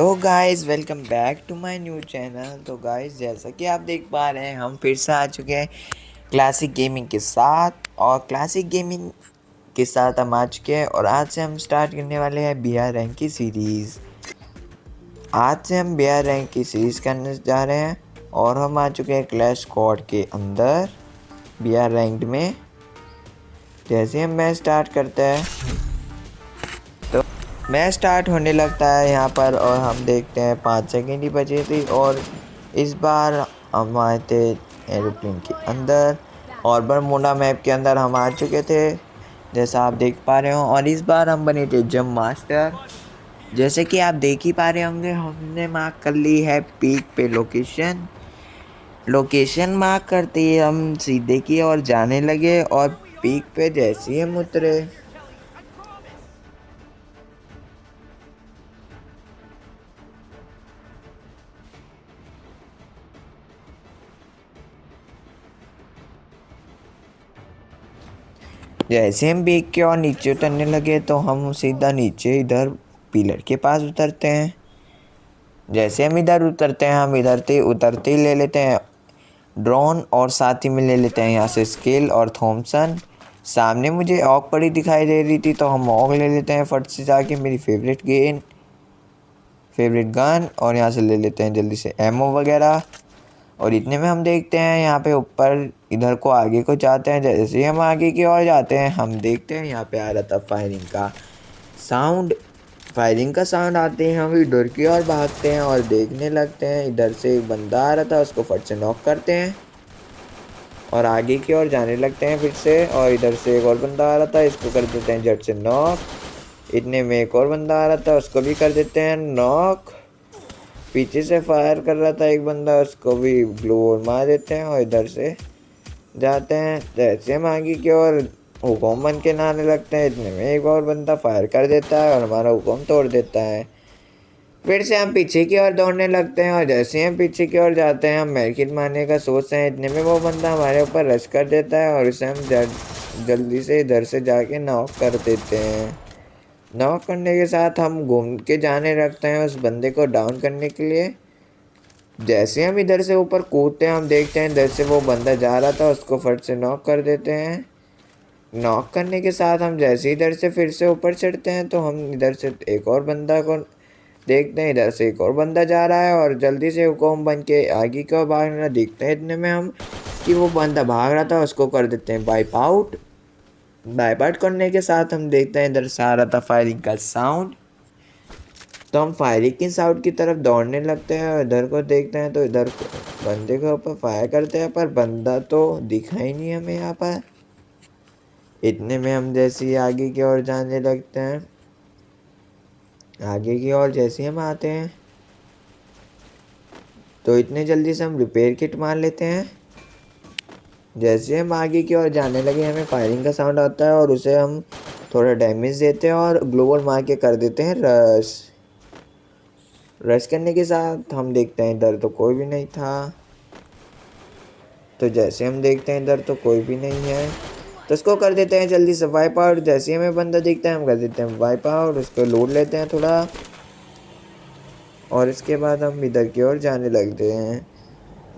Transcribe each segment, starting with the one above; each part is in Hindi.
Hello guys, welcome back to my new channel. तो गाइस, जैसा कि आप देख पा रहे हैं, हम फिर से आ चुके हैं क्लासिक गेमिंग के साथ। और क्लासिक गेमिंग के साथ हम आ चुके हैं और आज से हम स्टार्ट करने वाले हैं BR रैंक की सीरीज़। आज से हम BR रैंक की सीरीज़ करने जा रहे हैं और हम आ चुके हैं क्लैश स्क्वाड के अंदर BR रैंक में। जैसे हम मैच स्टार्ट करते हैं तो मैच स्टार्ट होने लगता है यहाँ पर और हम देखते हैं 5 सेकेंड ही बचे थे और इस बार हम आए थे एरोप्लेन के अंदर और बरमूडा मैप के अंदर हम आ चुके थे, जैसा आप देख पा रहे हो। और इस बार हम बने थे जंप मास्टर। जैसे कि आप देख ही पा रहे होंगे, हमने मार्क कर ली है पीक पे लोकेशन मार्क करते ही हम सीधे की ओर जाने लगे और पीक पे जैसे ही हम उतरे जैसे हम बेग के और नीचे उतरने लगे तो हम सीधा नीचे इधर पिलर के पास उतरते हैं। जैसे हम इधर उतरते हैं, हम उतरते ही ले लेते हैं ड्रोन और साथ ही में ले लेते हैं यहाँ से स्केल और थॉमसन। सामने मुझे ऑग पड़ी दिखाई दे रही थी तो हम ऑग ले लेते हैं फट से जाके, मेरी फेवरेट गन। और यहाँ से ले लेते हैं जल्दी से एमओ वगैरह। और इतने में हम देखते हैं यहाँ पे ऊपर इधर को आगे को जाते हैं। जैसे ही हम आगे की ओर जाते हैं, हम देखते हैं यहाँ पे आ रहा था फायरिंग का साउंड आते ही हम इधर की ओर भागते हैं और देखने लगते हैं। इधर से एक बंदा आ रहा था, उसको फट से नॉक करते हैं और आगे की ओर जाने लगते हैं फिर से। और इधर से एक और बंदा आ रहा था, इसको कर देते हैं झट से नॉक। इतने में एक और बंदा आ रहा था, उसको भी कर देते हैं नॉक। पीछे से फायर कर रहा था एक बंदा, उसको भी ग्लोर मार देते हैं और इधर से जाते हैं। जैसे हम आगे की ओर हुक्म बन के नहाने लगते हैं, इतने में एक और बंदा फायर कर देता है और हमारा हुक्म तोड़ देता है। फिर से हम पीछे की ओर दौड़ने लगते हैं और जैसे ही हम पीछे की ओर जाते हैं, हम मैरकिट मारने का सोचते हैं। इतने में वो बंदा हमारे ऊपर रश कर देता है और उसे हम जल्दी से इधर से जाके नॉक कर देते हैं। नॉक करने के साथ हम घूम के जाने लगते हैं उस बंदे को डाउन करने के लिए। जैसे हम इधर से ऊपर कूदते हैं, हम देखते हैं इधर से वो बंदा जा रहा था, उसको फट से नॉक कर देते हैं। नॉक करने के साथ हम जैसे इधर से फिर से ऊपर चढ़ते हैं तो हम इधर से एक और बंदा को देखते हैं। इधर से एक और बंदा जा रहा है और जल्दी से हुक्म बन के आगे को भागना देखते हैं। इतने में हम कि वो बंदा भाग रहा था, उसको कर देते हैं वाइप आउट करने के साथ हम देखते हैं इधर से आ रहा था फायरिंग का साउंड। तो हम फायरिंग की साउंड की तरफ दौड़ने लगते हैं और इधर को देखते हैं तो इधर बंदे के ऊपर फायर करते हैं, पर बंदा तो दिखा ही नहीं हमें यहाँ पर। इतने में हम जैसे ही आगे की ओर जाने लगते हैं, आगे की ओर जैसे ही हम आते हैं तो इतने जल्दी से हम रिपेयर किट मार लेते हैं। जैसे हम आगे की ओर जाने लगे, हमें फायरिंग का साउंड आता है और उसे हम थोड़ा डैमेज देते हैं और ग्लोबल मार के कर देते हैं रश करने के साथ हम देखते हैं इधर तो कोई भी नहीं था। तो जैसे हम देखते हैं इधर तो कोई भी नहीं है तो उसको कर देते हैं जल्दी से वाइप आउट। जैसे ही हमें बंदा दिखता है, हम कर देते हैं वाइप आउट, उसको लूट लेते हैं थोड़ा। और इसके बाद हम इधर की ओर जाने लगते हैं।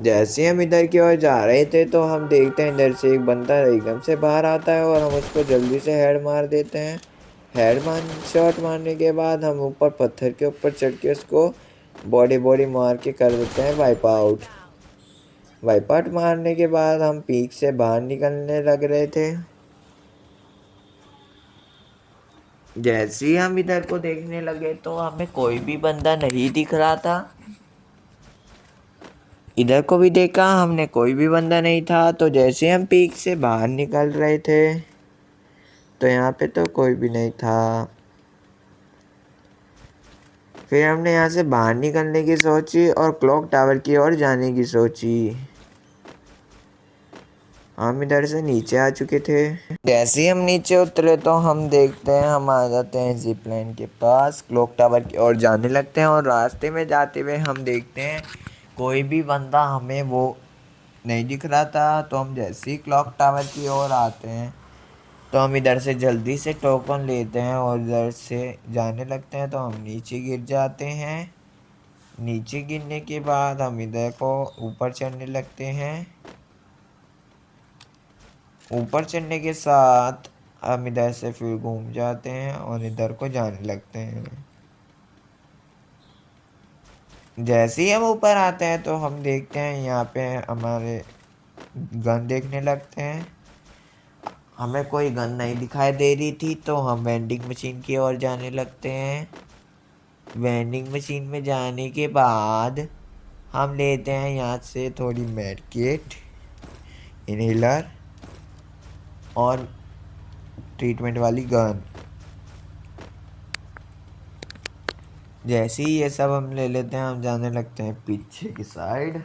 जैसे हम इधर की ओर जा रहे थे तो हम देखते हैं इधर से एक बंदा एकदम से बाहर आता है और हम उसको जल्दी से हेड मार देते हैं। शॉट मारने के बाद हम ऊपर पत्थर के ऊपर चढ़ के उसको बॉडी मार के कर देते हैं वाइप आउट मारने के बाद हम पीक से बाहर निकलने लग रहे थे। जैसे ही हम इधर को देखने लगे तो हमें कोई भी बंदा नहीं दिख रहा था। इधर को भी देखा, हमने कोई भी बंदा नहीं था। तो जैसे हम पीक से बाहर निकल रहे थे तो यहाँ पे तो कोई भी नहीं था। फिर हमने यहाँ से बाहर निकलने की सोची और क्लॉक टावर की ओर जाने की सोची। हम इधर से नीचे आ चुके थे। जैसे ही हम नीचे उतरे तो हम देखते हैं हम आ जाते हैं जिप लाइन के पास, क्लॉक टावर की ओर जाने लगते हैं। और रास्ते में जाते हुए हम देखते हैं कोई भी बंदा हमें वो नहीं दिख रहा था। तो हम जैसे ही क्लॉक टावर की ओर आते हैं तो हम इधर से जल्दी से टोकन लेते हैं और इधर से जाने लगते हैं तो हम नीचे गिर जाते हैं। नीचे गिरने के बाद हम इधर को ऊपर चढ़ने लगते हैं। ऊपर चढ़ने के साथ हम इधर से फिर घूम जाते हैं और इधर को जाने लगते हैं। जैसे ही हम ऊपर आते हैं तो हम देखते हैं यहाँ पे हमारे गन देखने लगते हैं। हमें कोई गन नहीं दिखाई दे रही थी तो हम वेंडिंग मशीन की ओर जाने लगते हैं। वेंडिंग मशीन में जाने के बाद हम लेते हैं यहाँ से थोड़ी मेड किट, इनहेलर और ट्रीटमेंट वाली गन। जैसे ही ये सब हम ले लेते हैं हम जाने लगते हैं पीछे की साइड।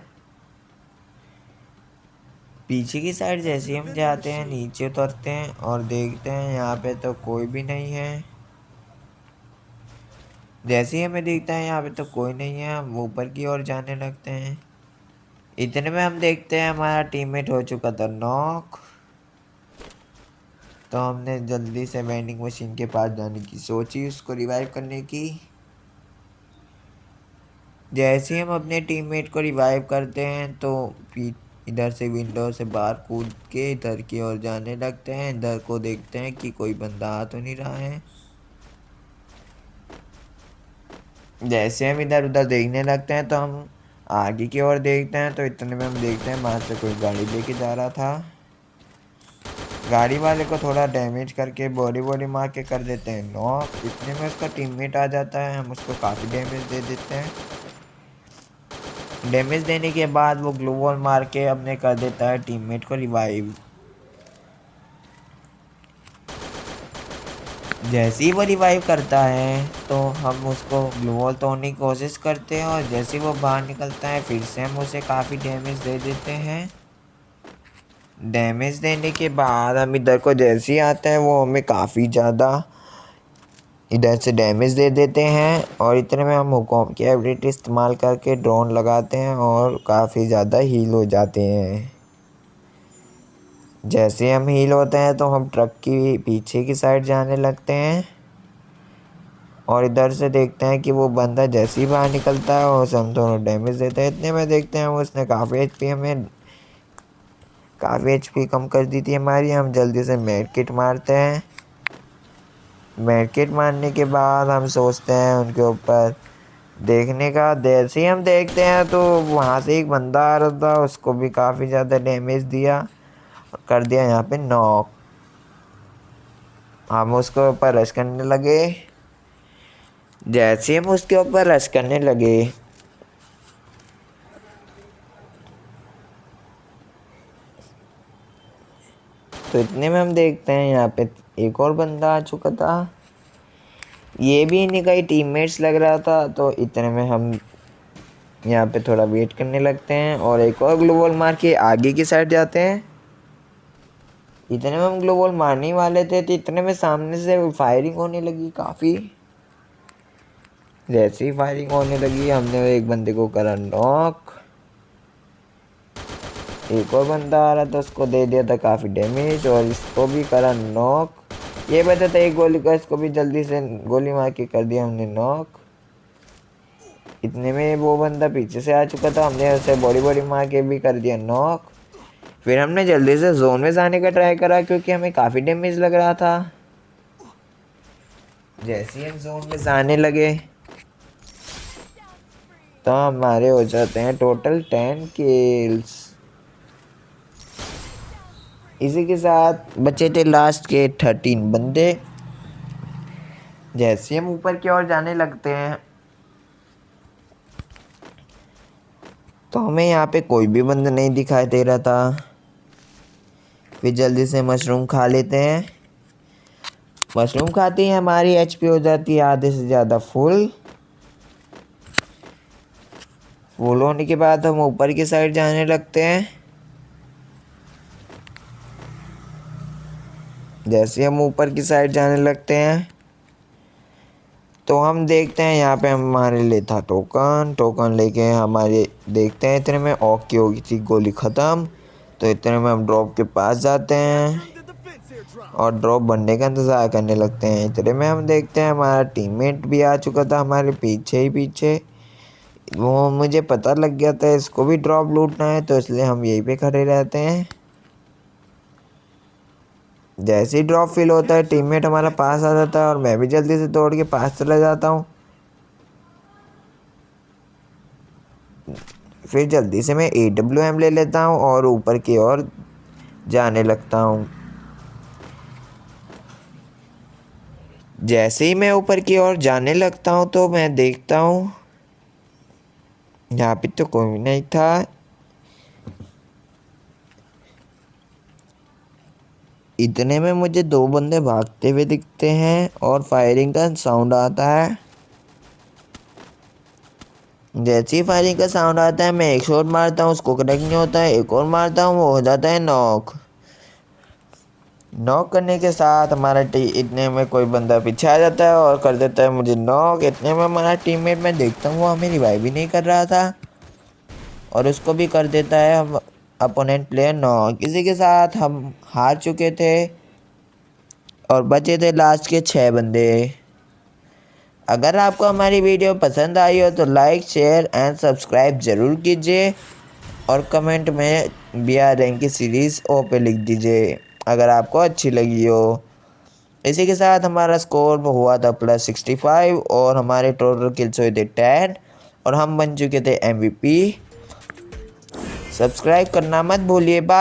पीछे की साइड जैसे ही हम जाते हैं नीचे उतरते हैं और देखते हैं यहाँ पे तो कोई भी नहीं है। जैसे ही हमें दिखता है यहाँ पे तो कोई नहीं है हम ऊपर की ओर जाने लगते हैं। इतने में हम देखते हैं हमारा टीममेट हो चुका था नॉक। तो हमने जल्दी से वेंडिंग मशीन के पास जाने की सोची उसको रिवाइव करने की। जैसे ही हम अपने टीममेट को रिवाइव करते हैं तो इधर से विंडो से बाहर कूद के इधर की ओर जाने लगते हैं। इधर को देखते हैं कि कोई बंदा आ तो नहीं रहा है। जैसे हम इधर उधर देखने लगते हैं तो हम आगे की ओर देखते हैं तो इतने में हम देखते हैं वहाँ से कोई गाड़ी लेके जा रहा था। गाड़ी वाले को थोड़ा डैमेज करके बॉडी मार के कर देते हैं नॉक। इतने में उसका टीममेट आ जाता है, हम उसको काफ़ी डैमेज दे देते हैं। डैमेज देने के बाद वो ग्लू वॉल मार के अपने कर देता है टीममेट को रिवाइव। जैसे ही वो रिवाइव करता है तो हम उसको ग्लू वॉल तोड़ने की कोशिश करते हैं और जैसे ही वो बाहर निकलता है फिर से हम उसे काफ़ी डैमेज दे देते हैं। डैमेज देने के बाद हम इधर को जैसे ही आते हैं वो हमें काफ़ी ज़्यादा इधर से डैमेज दे देते हैं। और इतने में हम हुकॉम की एबिलिटी इस्तेमाल करके ड्रोन लगाते हैं और काफ़ी ज़्यादा हील हो जाते हैं। जैसे हम हील होते हैं तो हम ट्रक की पीछे की साइड जाने लगते हैं और इधर से देखते हैं कि वो बंदा जैसे ही बाहर निकलता है उसे हम दोनों डैमेज देते हैं। इतने में देखते हैं उसने काफ़ी एचपी कम कर दी थी हमारी। हम जल्दी से मेड किट मारते हैं। मेड किट मारने के बाद हम सोचते हैं उनके ऊपर देखने का। जैसे ही हम देखते हैं तो वहाँ से एक बंदा आ रहा था, उसको भी काफ़ी ज़्यादा डैमेज दिया और कर दिया यहाँ पे नॉक। हम उसके ऊपर रश करने लगे। जैसे हम उसके ऊपर रश करने लगे तो इतने में हम देखते हैं यहाँ पे एक और बंदा आ चुका था। ये भी इन्हीं का ही टीममेट्स लग रहा था। तो इतने में हम यहाँ पे थोड़ा वेट करने लगते हैं और एक और ग्लू वॉल मार के आगे की साइड जाते हैं। इतने में हम ग्लू वॉल मारने वाले थे तो इतने में सामने से फायरिंग होने लगी काफ़ी। जैसे ही फायरिंग होने लगी हमने एक बंदे को करा नॉक। एक और बंदा आ रहा था, उसको दे दिया था काफ़ी डैमेज और इसको भी करा नॉक। ये बचा था एक गोली का, इसको भी जल्दी से गोली मार के कर दिया हमने नॉक। इतने में वो बंदा पीछे से आ चुका था, हमने उसे बॉडी मार के भी कर दिया नॉक। फिर हमने जल्दी से जोन में जाने का ट्राई करा क्योंकि हमें काफ़ी डैमेज लग रहा था। जैसे ही हम जोन में जाने लगे तो हमारे हो जाते हैं टोटल 10 किल्स। इसी के साथ बचे थे लास्ट के 13 बंदे। जैसे हम ऊपर की ओर जाने लगते हैं तो हमें यहाँ पे कोई भी बंदा नहीं दिखाई दे रहा था। फिर जल्दी से मशरूम खा लेते हैं। मशरूम खाते ही हमारी एचपी हो जाती है आधे से ज़्यादा फुल होने के बाद हम ऊपर की साइड जाने लगते हैं। जैसे हम ऊपर की साइड जाने लगते हैं तो हम देखते हैं यहाँ पे हमारे लिए था टोकन लेके हमारे देखते हैं। इतने में ऑक की हो गई थी गोली ख़त्म। तो इतने में हम ड्रॉप के पास जाते हैं और ड्रॉप बनने का इंतज़ार करने लगते हैं। इतने में हम देखते हैं हमारा टीममेट भी आ चुका था हमारे पीछे ही पीछे। वो मुझे पता लग गया था इसको भी ड्रॉप लूटना है, तो इसलिए हम यहीं पे खड़े रहते हैं। जैसे ही ड्रॉप फिल होता है टीममेट हमारा पास आ जाता है और मैं भी जल्दी से दौड़ के पास चला जाता हूँ। फिर जल्दी से मैं AWM ले लेता हूँ और ऊपर की ओर जाने लगता हूँ। जैसे ही मैं ऊपर की ओर जाने लगता हूँ तो मैं देखता हूँ यहाँ पे तो कोई नहीं था। इतने में मुझे 2 बंदे भागते हुए दिखते हैं और फायरिंग का साउंड आता है। जैसे ही फायरिंग का साउंड आता है मैं एक शॉट मारता हूँ, उसको कनेक्ट नहीं होता है। एक और मारता हूँ, वो हो जाता है नॉक। नॉक करने के साथ हमारा इतने में कोई बंदा पीछे आ जाता है और कर देता है मुझे नॉक। इतने में हमारा टीममेट, मैं देखता हूँ वो हमें रिवाइव भी नहीं कर रहा था और उसको भी कर देता है हम अपोनेंट प्लेयर नॉक। इसी के साथ हम हार चुके थे और बचे थे लास्ट के 6 बंदे। अगर आपको हमारी वीडियो पसंद आई हो तो लाइक शेयर एंड सब्सक्राइब ज़रूर कीजिए और कमेंट में BR रैंक की सीरीज़ ओ पे लिख दीजिए अगर आपको अच्छी लगी हो। इसी के साथ हमारा स्कोर हुआ था +65 और हमारे टोटल किल्स हुए थे 10 और हम बन चुके थे MVP। सब्सक्राइब करना मत भूलिए। बाय।